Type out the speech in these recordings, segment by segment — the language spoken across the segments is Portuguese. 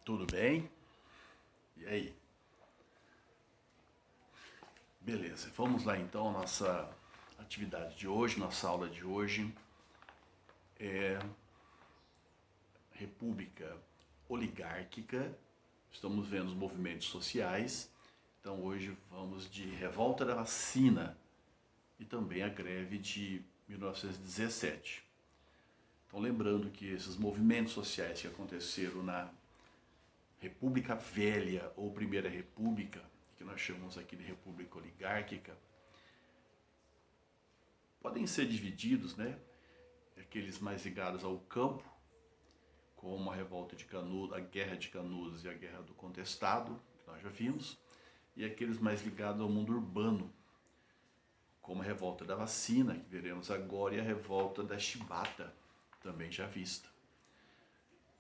Tudo bem? E aí? Beleza, vamos lá então. Nossa atividade de hoje, nossa aula de hoje é República Oligárquica. Estamos vendo os movimentos sociais. Então hoje vamos de Revolta da Vacina e também a greve de 1917. Então lembrando que esses movimentos sociais que aconteceram na República Velha ou Primeira República, que nós chamamos aqui de República Oligárquica, podem ser divididos, né? Aqueles mais ligados ao campo, como a Revolta de Canudos, a Guerra de Canudos e a Guerra do Contestado, que nós já vimos, e aqueles mais ligados ao mundo urbano, como a Revolta da Vacina, que veremos agora, e a Revolta da Chibata, também já vista,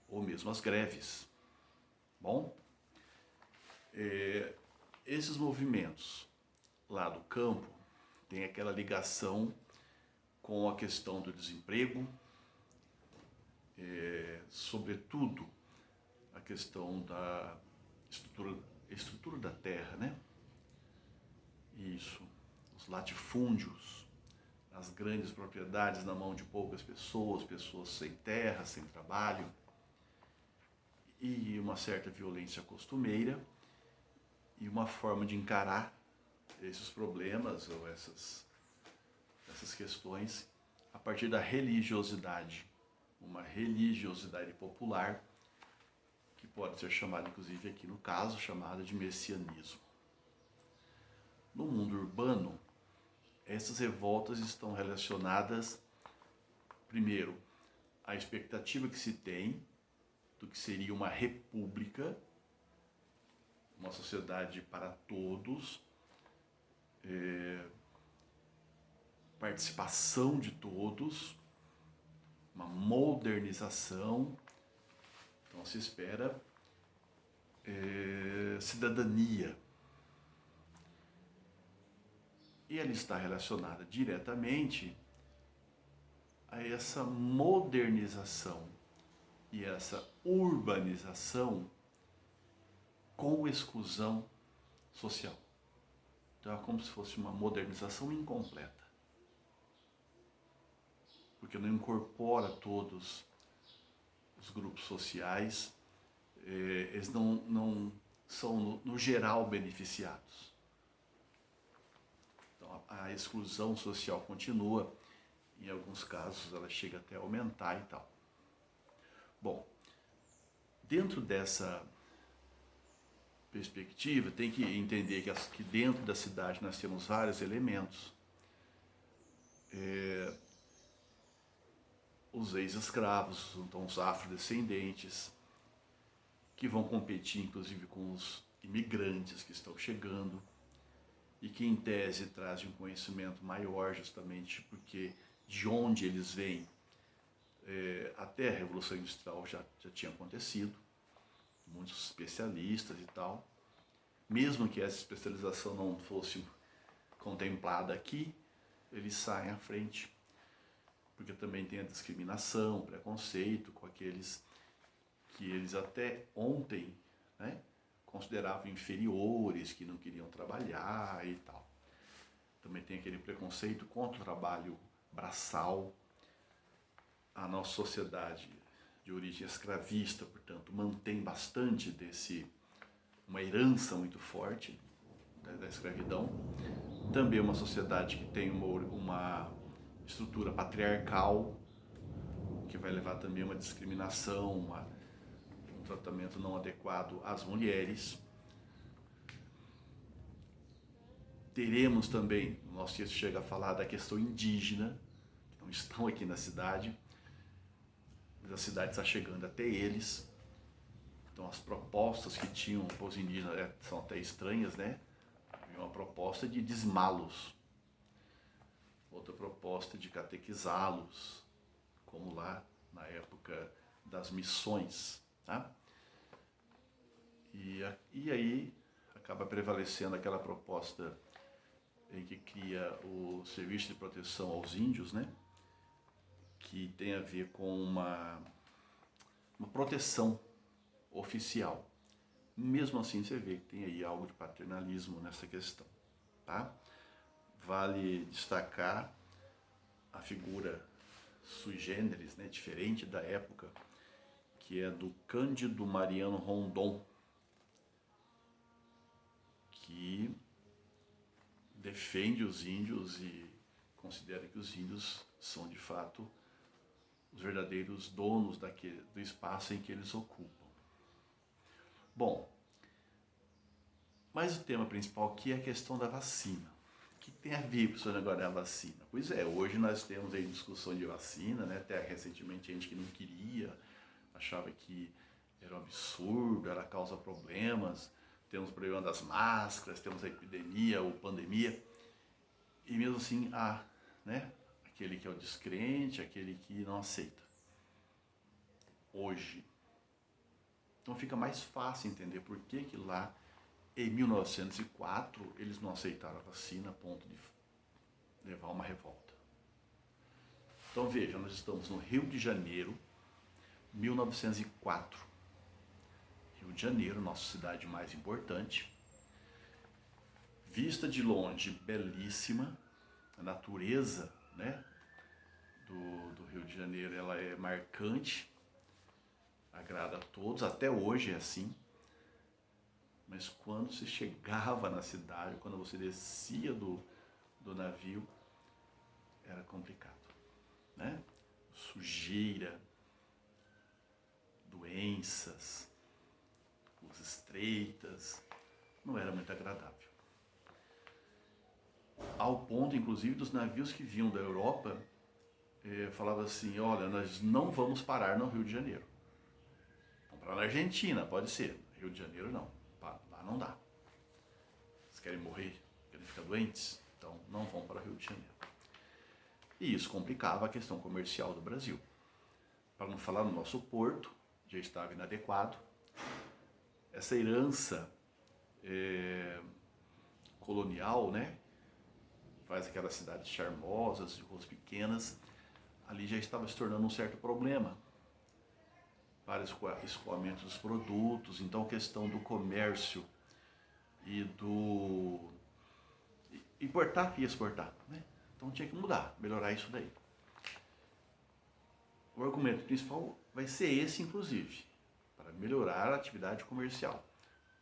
ou mesmo as greves. Bom, esses movimentos lá do campo têm aquela ligação com a questão do desemprego, sobretudo a questão da estrutura da terra, né? Isso, os latifúndios, as grandes propriedades na mão de poucas pessoas, pessoas sem terra, sem trabalho, e uma certa violência costumeira, e uma forma de encarar esses problemas ou essas questões a partir da religiosidade, uma religiosidade popular, que pode ser chamada, inclusive aqui no caso, chamada de messianismo. No mundo urbano, essas revoltas estão relacionadas, primeiro, à expectativa que se tem do que seria uma república, uma sociedade para todos, participação de todos, uma modernização. Então se espera cidadania. E ela está relacionada diretamente a essa modernização e essa urbanização com exclusão social. Então é como se fosse uma modernização incompleta, porque não incorpora todos os grupos sociais, eles não são no geral beneficiados. Então a exclusão social continua, em alguns casos ela chega até a aumentar e tal. Bom, dentro dessa perspectiva, tem que entender que dentro da cidade nós temos vários elementos. Os ex-escravos, então os afrodescendentes, que vão competir inclusive com os imigrantes que estão chegando, e que em tese trazem um conhecimento maior, justamente porque de onde eles vêm, até a Revolução Industrial já tinha acontecido, muitos especialistas e tal. Mesmo que essa especialização não fosse contemplada aqui, eles saem à frente, porque também tem a discriminação, preconceito com aqueles que eles até ontem, né, consideravam inferiores, que não queriam trabalhar e tal. Também tem aquele preconceito contra o trabalho braçal. A nossa sociedade de origem escravista, portanto, mantém bastante uma herança muito forte da escravidão. Também uma sociedade que tem uma estrutura patriarcal, que vai levar também a uma discriminação, um tratamento não adequado às mulheres. Teremos também, o nosso texto chega a falar da questão indígena, que não estão aqui na cidade, mas a cidade está chegando até eles. Então as propostas que tinham para os indígenas são até estranhas, né? Havia uma proposta de dizimá-los, outra proposta de catequizá-los, como lá na época das missões, tá? E aí acaba prevalecendo aquela proposta em que cria o Serviço de Proteção aos Índios, né? Que tem a ver com uma proteção oficial. Mesmo assim, você vê que tem aí algo de paternalismo nessa questão, tá? Vale destacar a figura sui generis, né, diferente da época, que é do Cândido Mariano Rondon, que defende os índios e considera que os índios são de fato os verdadeiros donos do espaço em que eles ocupam. Bom, mas o tema principal aqui é a questão da vacina. O que tem a ver com isso agora da vacina? Pois é, hoje nós temos aí discussão de vacina, né? Até recentemente gente que não queria, achava que era um absurdo, era causa problemas, temos o problema das máscaras, temos a epidemia ou pandemia, e mesmo assim há, né, aquele que é o descrente, aquele que não aceita. Hoje. Então fica mais fácil entender por que lá em 1904 eles não aceitaram a vacina a ponto de levar uma revolta. Então veja, nós estamos no Rio de Janeiro, 1904. Rio de Janeiro, nossa cidade mais importante. Vista de longe, belíssima. A natureza, né, do Rio de Janeiro, ela é marcante. Agrada a todos, até hoje é assim. Mas quando se chegava na cidade, quando você descia do navio, era complicado, né? Sujeira, doenças, ruas estreitas, não era muito agradável. Ao ponto, inclusive, dos navios que vinham da Europa, falava assim, olha, nós não vamos parar no Rio de Janeiro. Vamos parar na Argentina, pode ser. Rio de Janeiro não, lá não dá. Vocês querem morrer? Querem ficar doentes? Então não vão para o Rio de Janeiro. E isso complicava a questão comercial do Brasil. Para não falar no nosso porto, já estava inadequado. Essa herança colonial, né, faz aquelas cidades charmosas, de ruas pequenas, ali já estava se tornando um certo problema para escoamento dos produtos. Então a questão do comércio e do importar e exportar, né? Então tinha que mudar, melhorar isso daí. O argumento principal vai ser esse, inclusive, para melhorar a atividade comercial.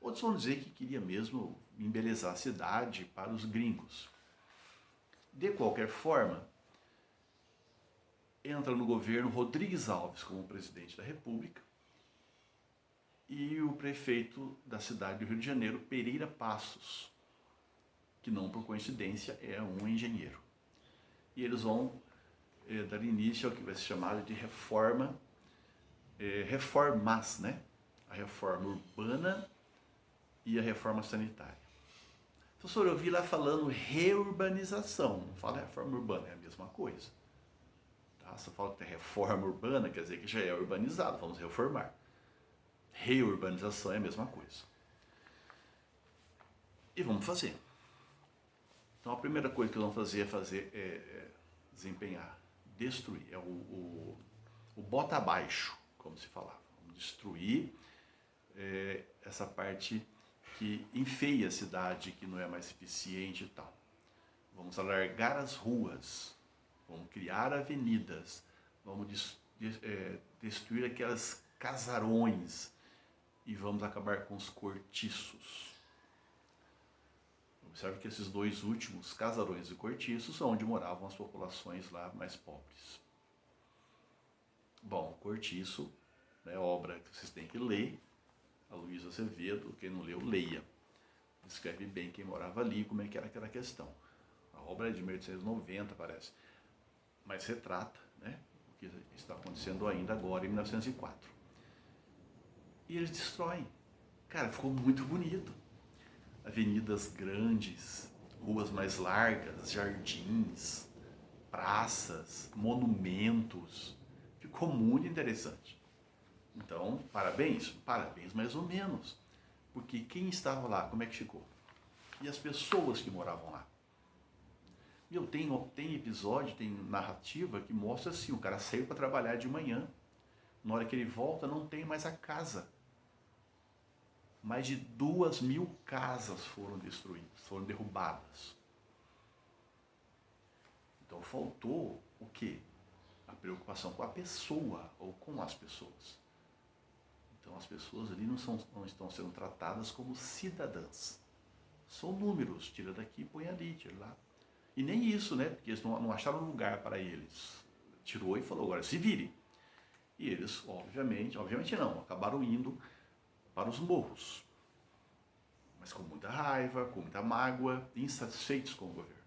Outros vão dizer que queria mesmo embelezar a cidade para os gringos. De qualquer forma, entra no governo Rodrigues Alves como presidente da República e o prefeito da cidade do Rio de Janeiro, Pereira Passos, que não por coincidência é um engenheiro. E eles vão dar início ao que vai ser chamado de reformas, né? A reforma urbana e a reforma sanitária. Professor, eu vi lá falando reurbanização, não fala reforma urbana, é a mesma coisa. Tá? Se eu falo que tem reforma urbana, quer dizer que já é urbanizado, vamos reformar. Reurbanização é a mesma coisa. E vamos fazer. Então a primeira coisa que vamos fazer é desempenhar, destruir, é o bota abaixo, como se falava. Vamos destruir essa parte que enfeia a cidade, que não é mais eficiente e tal. Vamos alargar as ruas, vamos criar avenidas, vamos destruir aquelas casarões e vamos acabar com os cortiços. Observe que esses dois últimos, casarões e cortiços, são onde moravam as populações lá mais pobres. Bom, cortiço é obra que vocês têm que ler. A Luísa Azevedo, quem não leu, leia. Descreve bem quem morava ali, como é que era aquela questão. A obra é de 1890, parece. Mas retrata, né, o que está acontecendo ainda agora, em 1904. E eles destroem. Cara, ficou muito bonito. Avenidas grandes, ruas mais largas, jardins, praças, monumentos. Ficou muito interessante. Então, parabéns? Parabéns mais ou menos. Porque quem estava lá, como é que ficou? E as pessoas que moravam lá? Tem episódio, tem narrativa que mostra assim, o cara saiu para trabalhar de manhã. Na hora que ele volta, não tem mais a casa. mais de 2.000 casas foram destruídas, foram derrubadas. Então faltou o quê? A preocupação com a pessoa ou com as pessoas. Então as pessoas ali não estão sendo tratadas como cidadãs. São números, tira daqui, põe ali, tira lá. E nem isso, né? Porque eles não acharam lugar para eles. Tirou e falou, agora se vire. E eles, obviamente não, acabaram indo para os morros. Mas com muita raiva, com muita mágoa, insatisfeitos com o governo.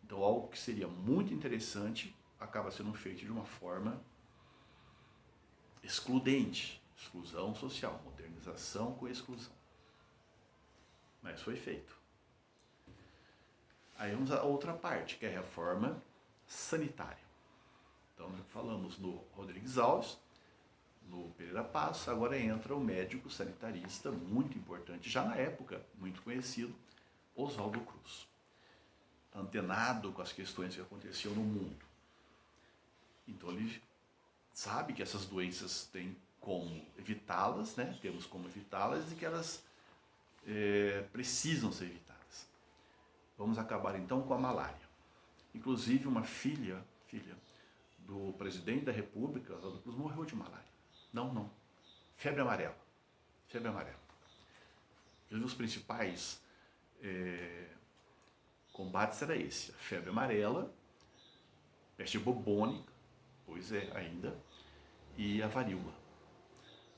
Então algo que seria muito interessante acaba sendo feito de uma forma excludente. Exclusão social, modernização com exclusão. Mas foi feito. Aí vamos à outra parte, que é a reforma sanitária. Então, nós falamos no Rodrigues Alves, no Pereira Passos, agora entra o médico sanitarista, muito importante, já na época, muito conhecido, Oswaldo Cruz. Antenado com as questões que aconteciam no mundo. Então, ele sabe que essas doenças têm como evitá-las, né? Temos como evitá-las e que elas precisam ser evitadas. Vamos acabar então com a malária. Inclusive uma filha do presidente da República, Oswaldo Cruz, morreu de malária. Não. Febre amarela. Febre amarela. Um dos principais combates era esse. A febre amarela, peste bubônica, pois é, ainda, e a varíola.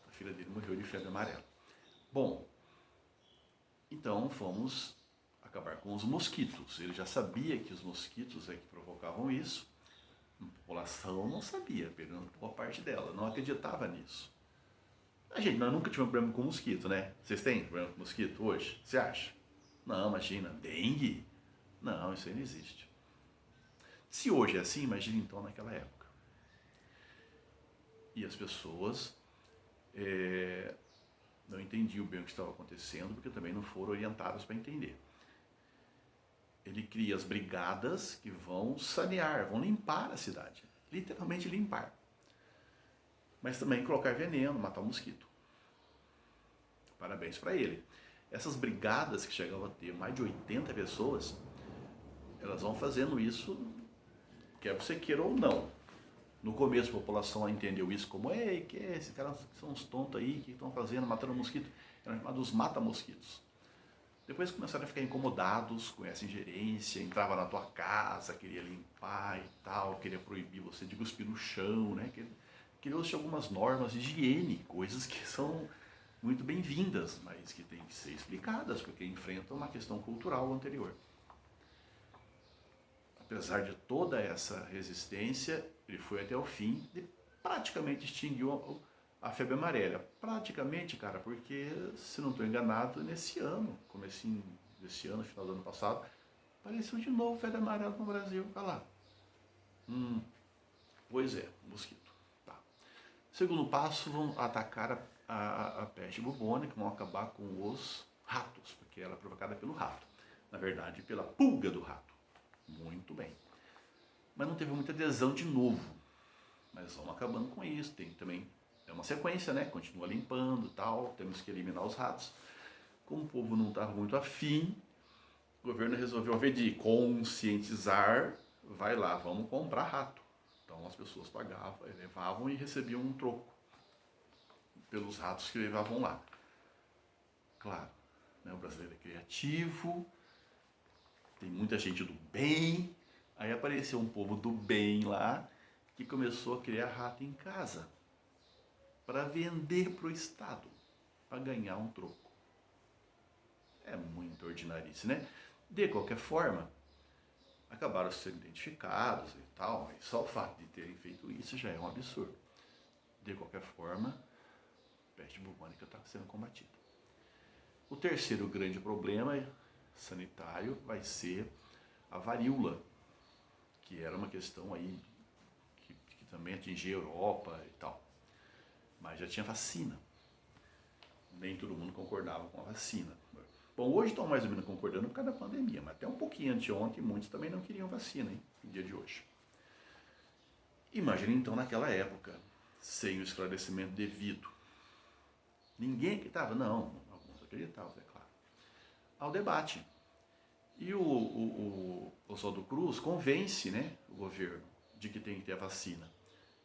A filha dele morreu de febre amarela. Bom, então fomos acabar com os mosquitos. Ele já sabia que os mosquitos é que provocavam isso. A população não sabia, pegando boa parte dela, não acreditava nisso. Nós nunca tivemos problema com mosquito, né? Vocês têm problema com mosquito hoje? Você acha? Não, imagina, dengue? Não, isso aí não existe. Se hoje é assim, imagina então naquela época. E as pessoas não entendiam bem o que estava acontecendo, porque também não foram orientadas para entender. Ele cria as brigadas que vão sanear, vão limpar a cidade. Literalmente limpar. Mas também colocar veneno, matar o mosquito. Parabéns para ele. Essas brigadas que chegavam a ter mais de 80 pessoas, elas vão fazendo isso, quer você queira ou não. No começo a população entendeu isso como, que esses caras são uns tontos aí, que estão fazendo, matando mosquito. Eram chamados mata-mosquitos. Depois começaram a ficar incomodados com essa ingerência, entrava na tua casa, queria limpar e tal, queria proibir você de cuspir no chão, né? Criou-se algumas normas de higiene, coisas que são muito bem-vindas, mas que têm que ser explicadas, porque enfrentam uma questão cultural anterior. Apesar de toda essa resistência, ele foi até o fim e praticamente extinguiu a febre amarela. Praticamente, cara, porque, se não estou enganado, nesse ano, comecinho desse ano, final do ano passado, apareceu de novo febre amarela no Brasil. Olha lá. Pois é, mosquito. Tá. Segundo passo, vão atacar a peste bubônica, vão acabar com os ratos, porque ela é provocada pelo rato. Na verdade, pela pulga do rato. Muito bem. Mas não teve muita adesão de novo. Mas vamos acabando com isso. Tem também, é uma sequência, né? Continua limpando e tal, temos que eliminar os ratos. Como o povo não estava muito afim, o governo resolveu, ao invés de conscientizar, vai lá, vamos comprar rato. Então as pessoas pagavam, levavam e recebiam um troco pelos ratos que levavam lá. Claro, né? O brasileiro é criativo, tem muita gente do bem, aí apareceu um povo do bem lá, que começou a criar rato em casa, para vender para o Estado, para ganhar um troco. É muito ordinarice, né? De qualquer forma, acabaram sendo identificados e tal, mas só o fato de terem feito isso já é um absurdo. De qualquer forma, a peste bubônica está sendo combatida. O terceiro grande problema sanitário vai ser a varíola, que era uma questão aí que também atingia a Europa e tal. Mas já tinha vacina. Nem todo mundo concordava com a vacina. Bom, hoje estão mais ou menos concordando por causa da pandemia, mas até um pouquinho anteontem, muitos também não queriam vacina, hein, no dia de hoje. Imagine então naquela época, sem o esclarecimento devido. Ninguém acreditava? Não, alguns acreditavam, é claro. Ao debate. E o Oswaldo Cruz convence, né, o governo de que tem que ter a vacina.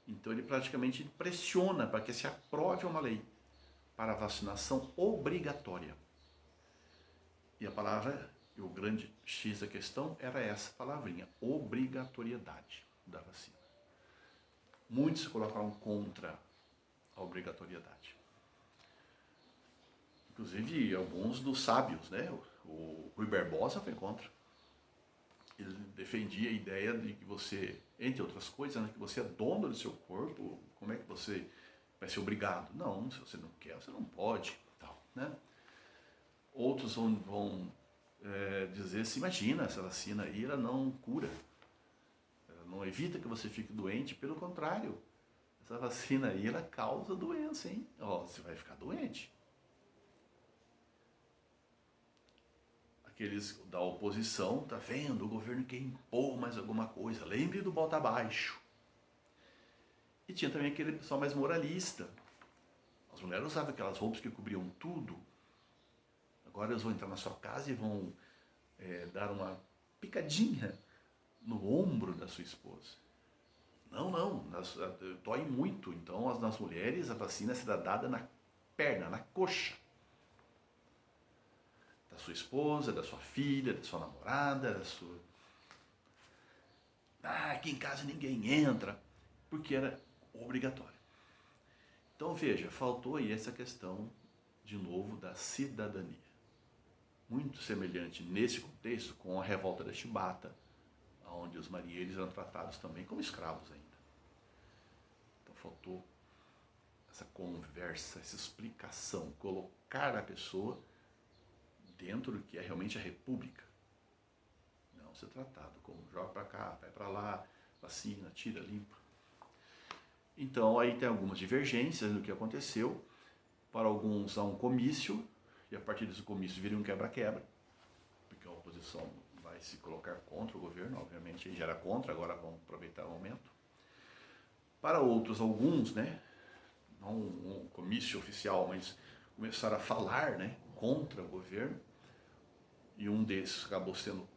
Então ele praticamente pressiona para que se aprove uma lei para a vacinação obrigatória. E a palavra, o grande X da questão era essa palavrinha, obrigatoriedade da vacina. Muitos se colocaram contra a obrigatoriedade. Inclusive alguns dos sábios, né? O Rui Barbosa foi contra. Ele defendia a ideia de que você, entre outras coisas, né, que você é dono do seu corpo, como é que você vai ser obrigado? Não, se você não quer, você não pode. Tal, né? Outros vão dizer, se imagina, essa vacina aí, ela não cura, ela não evita que você fique doente, pelo contrário, essa vacina aí, ela causa doença, hein? Ó, você vai ficar doente. Aqueles da oposição, tá vendo? O governo quer impor mais alguma coisa. Lembre do bota abaixo. E tinha também aquele pessoal mais moralista. As mulheres usavam aquelas roupas que cobriam tudo. Agora eles vão entrar na sua casa e vão dar uma picadinha no ombro da sua esposa. Não, dói muito. Então, nas mulheres, a vacina será dada na perna, na coxa. Da sua esposa, da sua filha, da sua namorada, da sua... aqui em casa ninguém entra, porque era obrigatório. Então veja, faltou aí essa questão, de novo, da cidadania. Muito semelhante nesse contexto com a revolta da Chibata, onde os marinheiros eram tratados também como escravos ainda. Então faltou essa conversa, essa explicação, colocar a pessoa dentro do que é realmente a república. Não ser tratado como joga para cá, vai para lá, vacina, tira, limpa. Então aí tem algumas divergências no que aconteceu. Para alguns há um comício, e a partir desse comício vira um quebra-quebra, porque a oposição vai se colocar contra o governo, obviamente, ele já era contra, agora vão aproveitar o momento. Para outros, alguns, né, não um comício oficial, mas começaram a falar, né, contra o governo, e um desses acabou sendo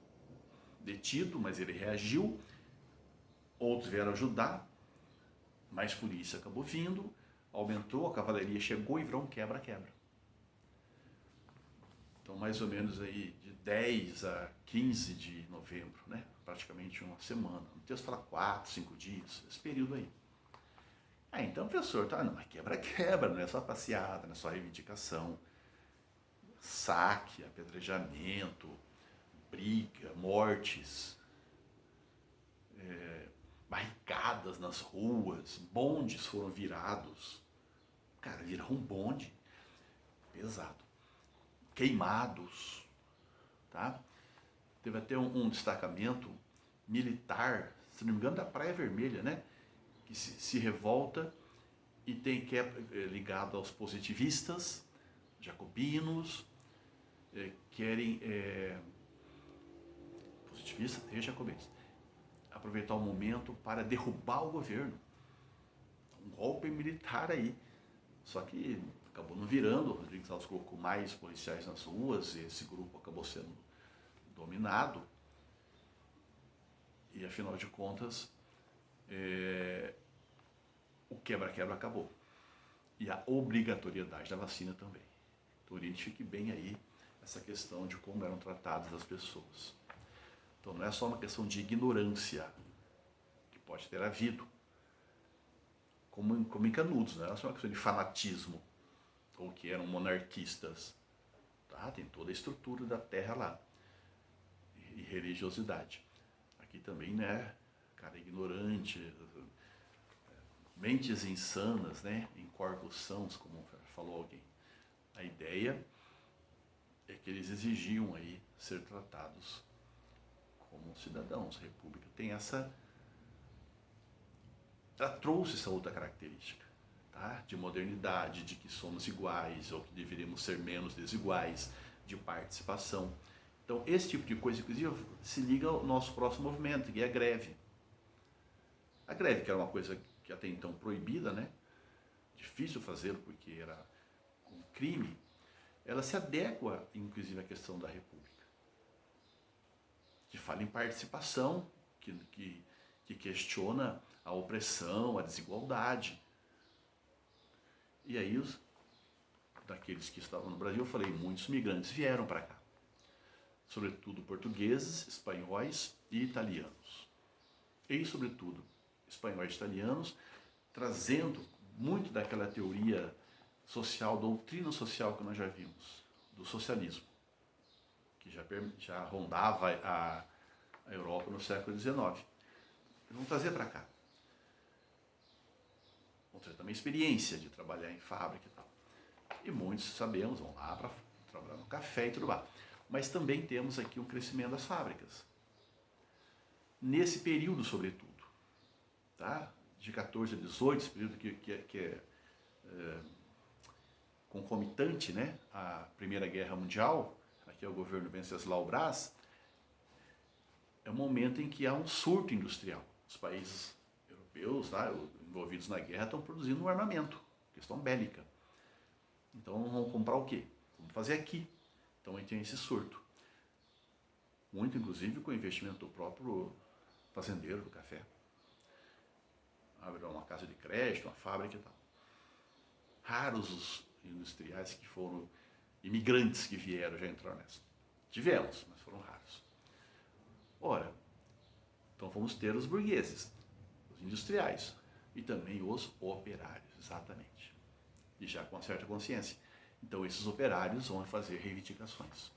detido, mas ele reagiu. Outros vieram ajudar, mais polícia acabou vindo, aumentou, a cavalaria chegou e virou um quebra-quebra. Então, mais ou menos aí de 10 a 15 de novembro, né? Praticamente uma semana. O texto fala 4, 5 dias, esse período aí. Então, professor, tá, não, é quebra-quebra, não é só passeada, não é só reivindicação. Saque, apedrejamento, briga, mortes, barricadas nas ruas, bondes foram virados. Cara, virar um bonde pesado. Queimados, tá? Teve até um destacamento militar, se não me engano, da Praia Vermelha, né? Que se revolta e que é ligado aos positivistas, jacobinos, querem positivistas e jacobinos aproveitar o momento para derrubar o governo. Um golpe militar aí. Só que acabou não virando, o Rodrigues Alves colocou mais policiais nas ruas, e esse grupo acabou sendo dominado. E afinal de contas, o quebra-quebra acabou. E a obrigatoriedade da vacina também. Então identifique bem aí essa questão de como eram tratadas as pessoas. Então não é só uma questão de ignorância, que pode ter havido, como em Canudos, não é só uma questão de fanatismo, ou que eram monarquistas. Tá? Tem toda a estrutura da terra lá, e religiosidade. Aqui também, né, cara ignorante, mentes insanas, né, em corpos sãos, como falou alguém. A ideia é que eles exigiam aí ser tratados como cidadãos. A República tem essa... Ela trouxe essa outra característica, tá? De modernidade, de que somos iguais ou que deveríamos ser menos desiguais, de participação. Então, esse tipo de coisa, inclusive, se liga ao nosso próximo movimento, que é a greve. A greve, que era uma coisa que até então proibida, né? Difícil fazer, porque era com crime, ela se adequa, inclusive, à questão da República, que fala em participação, que questiona a opressão, a desigualdade. E aí, daqueles que estavam no Brasil, eu falei, muitos migrantes vieram para cá, sobretudo portugueses, espanhóis e italianos. E, sobretudo, espanhóis e italianos, trazendo muito daquela teoria social, doutrina social que nós já vimos, do socialismo, que já rondava a Europa no século XIX. Eles vão trazer para cá. Vão ter também experiência de trabalhar em fábrica e tal. E muitos, sabemos, vão lá para trabalhar no café e tudo mais. Mas também temos aqui um crescimento das fábricas. Nesse período, sobretudo, tá? De 14 a 18, esse período que é concomitante, né, à Primeira Guerra Mundial, aqui é o governo Venceslau Braz, é um momento em que há um surto industrial. Os países europeus, tá, envolvidos na guerra, estão produzindo um armamento, questão bélica. Então vão comprar o quê? Vamos fazer aqui. Então aí tem esse surto. Muito, inclusive, com o investimento do próprio fazendeiro do café. Abre uma casa de crédito, uma fábrica e tal. Raros os industriais que foram imigrantes que vieram, já entraram nessa. Tivemos, mas foram raros. Ora, então vamos ter os burgueses, os industriais e também os operários, exatamente. E já com uma certa consciência. Então esses operários vão fazer reivindicações.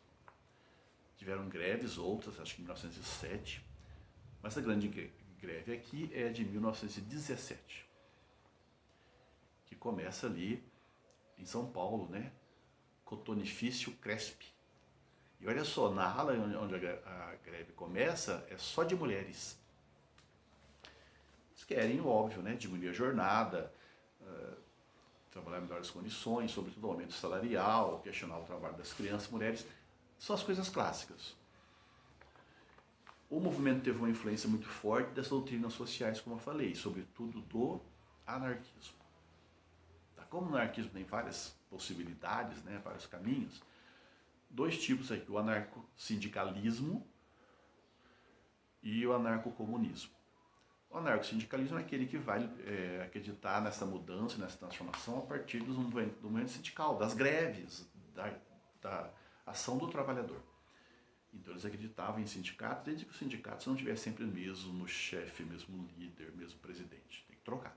Tiveram greves, outras, acho que em 1907, mas a grande greve aqui é de 1917, que começa ali em São Paulo, né? Cotonifício Cresp. E olha só, na ala onde a greve começa é só de mulheres. Eles querem, óbvio, né? Diminuir a jornada, trabalhar em melhores condições, sobretudo aumento salarial, questionar o trabalho das crianças, mulheres, são as coisas clássicas. O movimento teve uma influência muito forte das doutrinas sociais, como eu falei, sobretudo do anarquismo. Como o anarquismo tem várias possibilidades, né, vários caminhos, dois tipos aqui, o anarco-sindicalismo e o anarco-comunismo. O anarco-sindicalismo é aquele que vai acreditar nessa mudança, nessa transformação a partir do movimento sindical, das greves, da ação do trabalhador. Então eles acreditavam em sindicatos, desde que os sindicatos não tivessem sempre o mesmo chefe, mesmo líder, mesmo presidente. Tem que trocar.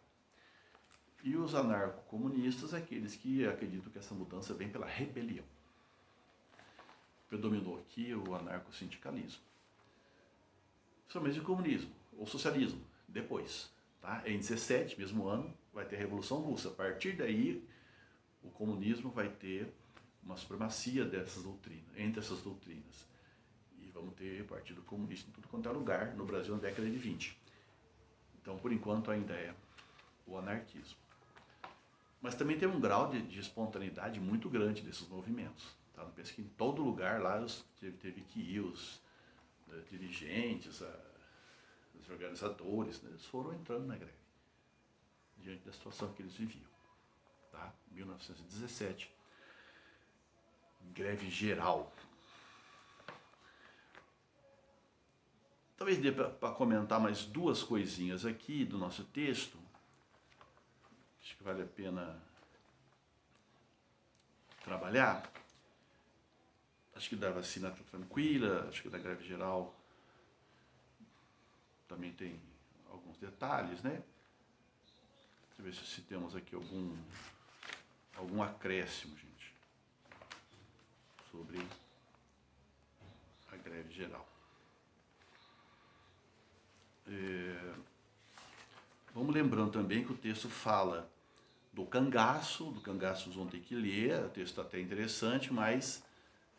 E os anarco-comunistas, aqueles que acreditam que essa mudança vem pela rebelião. Predominou aqui o anarco-sindicalismo. Somente o comunismo, ou socialismo, depois. Tá? Em 17, mesmo ano, vai ter a Revolução Russa. A partir daí, o comunismo vai ter uma supremacia dessas doutrinas, entre essas doutrinas. E vamos ter Partido Comunista em tudo quanto é lugar, no Brasil na década de 20. Então, por enquanto, ainda é o anarquismo. Mas também tem um grau de espontaneidade muito grande desses movimentos. Tá? Não penso que em todo lugar lá teve que ir os dirigentes, os organizadores, né? Eles foram entrando na greve, diante da situação que eles viviam. Tá? 1917, greve geral. Talvez dê para comentar mais duas coisinhas aqui do nosso texto. Acho que vale a pena trabalhar. Acho que da vacina está tranquila, acho que da greve geral também tem alguns detalhes, né? Deixa eu ver se temos aqui algum acréscimo, gente, sobre a greve geral. Vamos lembrando também que o texto fala do cangaço vocês vão ter que ler, o texto está até interessante, mas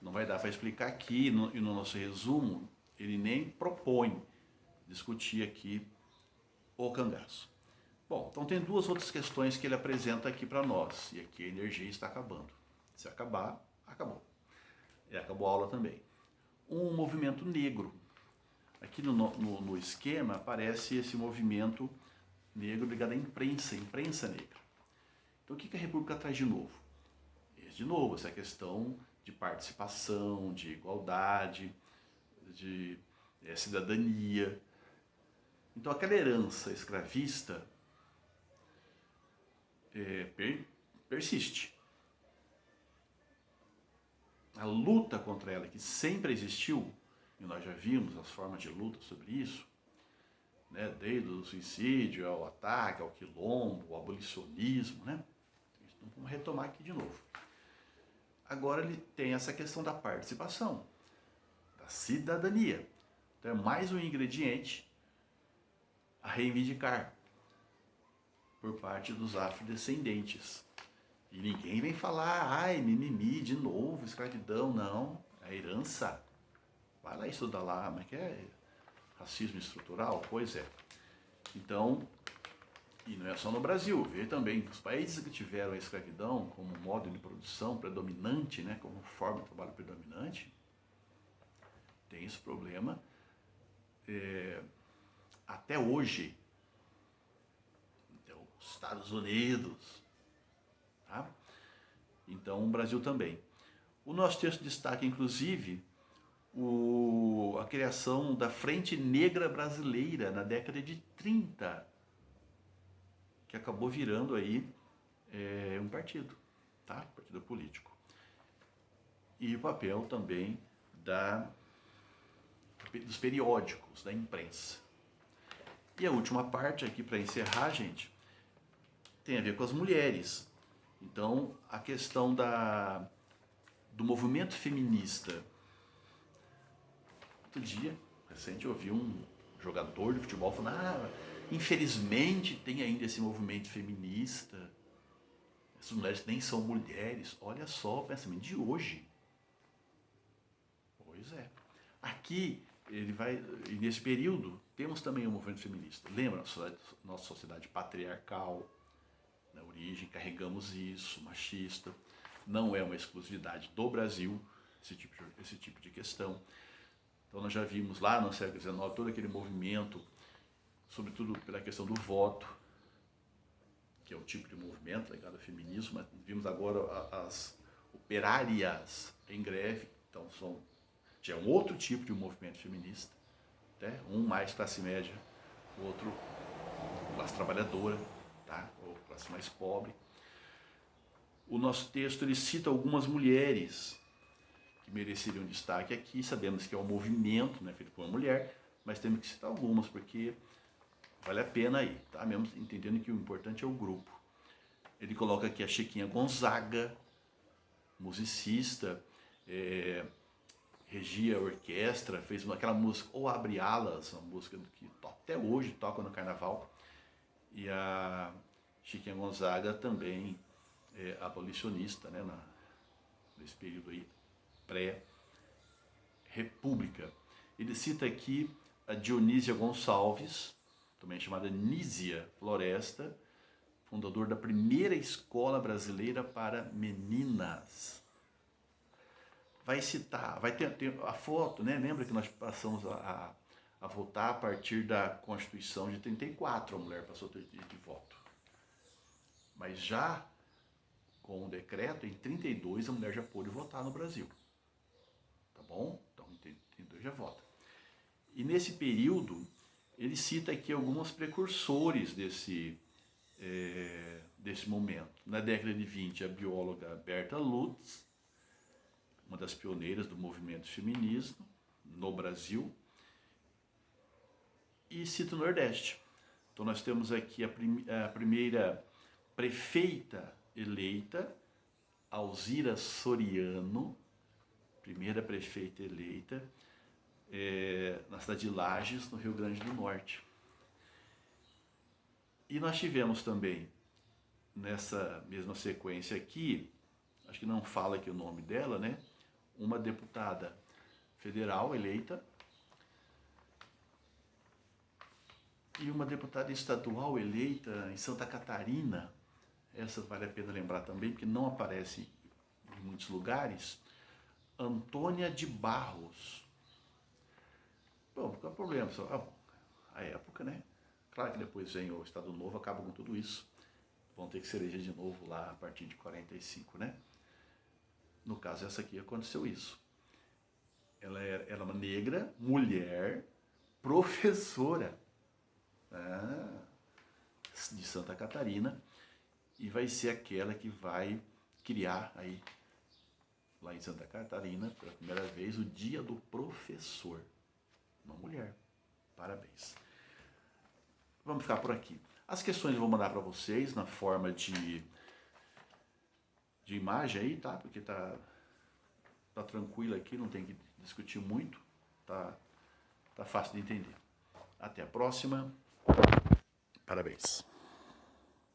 não vai dar para explicar aqui, e no nosso resumo, ele nem propõe discutir aqui o cangaço. Bom, então tem duas outras questões que ele apresenta aqui para nós, e aqui a energia está acabando. Se acabar, acabou. E acabou a aula também. Um movimento negro. Aqui no esquema aparece esse movimento negro ligado à imprensa negra. Então o que a República traz de novo? Mas, de novo, essa questão de participação, de igualdade, de cidadania. Então, aquela herança escravista persiste. A luta contra ela, que sempre existiu, e nós já vimos as formas de luta sobre isso, né, desde o suicídio, ao ataque, ao quilombo, ao abolicionismo, né? Então, vamos retomar aqui de novo. Agora ele tem essa questão da participação, da cidadania. Então é mais um ingrediente a reivindicar por parte dos afrodescendentes. E ninguém vem falar, ai, mimimi, de novo, escravidão, não. É a herança. Vai lá estudar lá, mas que é racismo estrutural? Pois é. Então, e não é só no Brasil, vê também, os países que tiveram a escravidão como modo de produção predominante, né, como forma de trabalho predominante, tem esse problema até hoje. Então, os Estados Unidos, tá? Então, o Brasil também. O nosso texto destaca, inclusive, a criação da Frente Negra Brasileira na década de 30, que acabou virando aí um partido, tá? Partido político. E o papel também dos periódicos, da imprensa. E a última parte aqui para encerrar, gente, tem a ver com as mulheres. Então, a questão do movimento feminista. Outro dia, recente, eu ouvi um jogador de futebol falando, infelizmente tem ainda esse movimento feminista. Essas mulheres nem são mulheres. Olha só o pensamento de hoje. Pois é. Aqui, e nesse período, temos também o movimento feminista. Lembra nossa sociedade patriarcal, na origem, carregamos isso, machista. Não é uma exclusividade do Brasil, esse tipo de questão. Então nós já vimos lá no século XIX todo aquele movimento, sobretudo pela questão do voto, que é um tipo de movimento ligado ao feminismo, mas vimos agora as operárias em greve, então já é um outro tipo de movimento feminista, né? Um mais classe média, o outro classe trabalhadora, tá? Ou classe mais pobre. O nosso texto ele cita algumas mulheres que mereceriam destaque aqui. Sabemos que é um movimento, né, feito por uma mulher, mas temos que citar algumas porque vale a pena aí, tá? Mesmo entendendo que o importante é o grupo. Ele coloca aqui a Chiquinha Gonzaga, musicista, regia a orquestra, fez aquela música O Abre Alas, uma música que até hoje toca no carnaval. E a Chiquinha Gonzaga também é abolicionista, né, nesse período aí pré-república. Ele cita aqui a Dionísia Gonçalves, também chamada Nísia Floresta, fundador da primeira escola brasileira para meninas. Vai citar, vai ter a foto, né? Lembra que nós passamos a votar a partir da Constituição de 34, a mulher passou a ter direito de voto. Mas já com o decreto, em 32, a mulher já pôde votar no Brasil. Tá bom? Então, em 32 já vota. E nesse período, ele cita aqui alguns precursores desse momento. Na década de 20, a bióloga Berta Lutz, uma das pioneiras do movimento feminista no Brasil, e cita o Nordeste. Então nós temos aqui a primeira prefeita eleita, Alzira Soriano, primeira prefeita eleita, na cidade de Lages, no Rio Grande do Norte. E nós tivemos também, nessa mesma sequência aqui, acho que não fala aqui o nome dela, né? Uma deputada federal eleita e uma deputada estadual eleita em Santa Catarina. Essa vale a pena lembrar também, porque não aparece em muitos lugares. Antônia de Barros. Bom, qual é o problema? A época, né? Claro que depois vem o Estado Novo, acaba com tudo isso. Vão ter que se eleger de novo lá a partir de 45, né? No caso, essa aqui aconteceu isso. Ela era uma negra, mulher, professora de Santa Catarina, e vai ser aquela que vai criar aí, lá em Santa Catarina, pela primeira vez, o Dia do Professor. Uma mulher. Parabéns. Vamos ficar por aqui. As questões eu vou mandar para vocês na forma de imagem aí, tá? Porque tá tranquilo aqui, não tem que discutir muito. Tá fácil de entender. Até a próxima. Parabéns.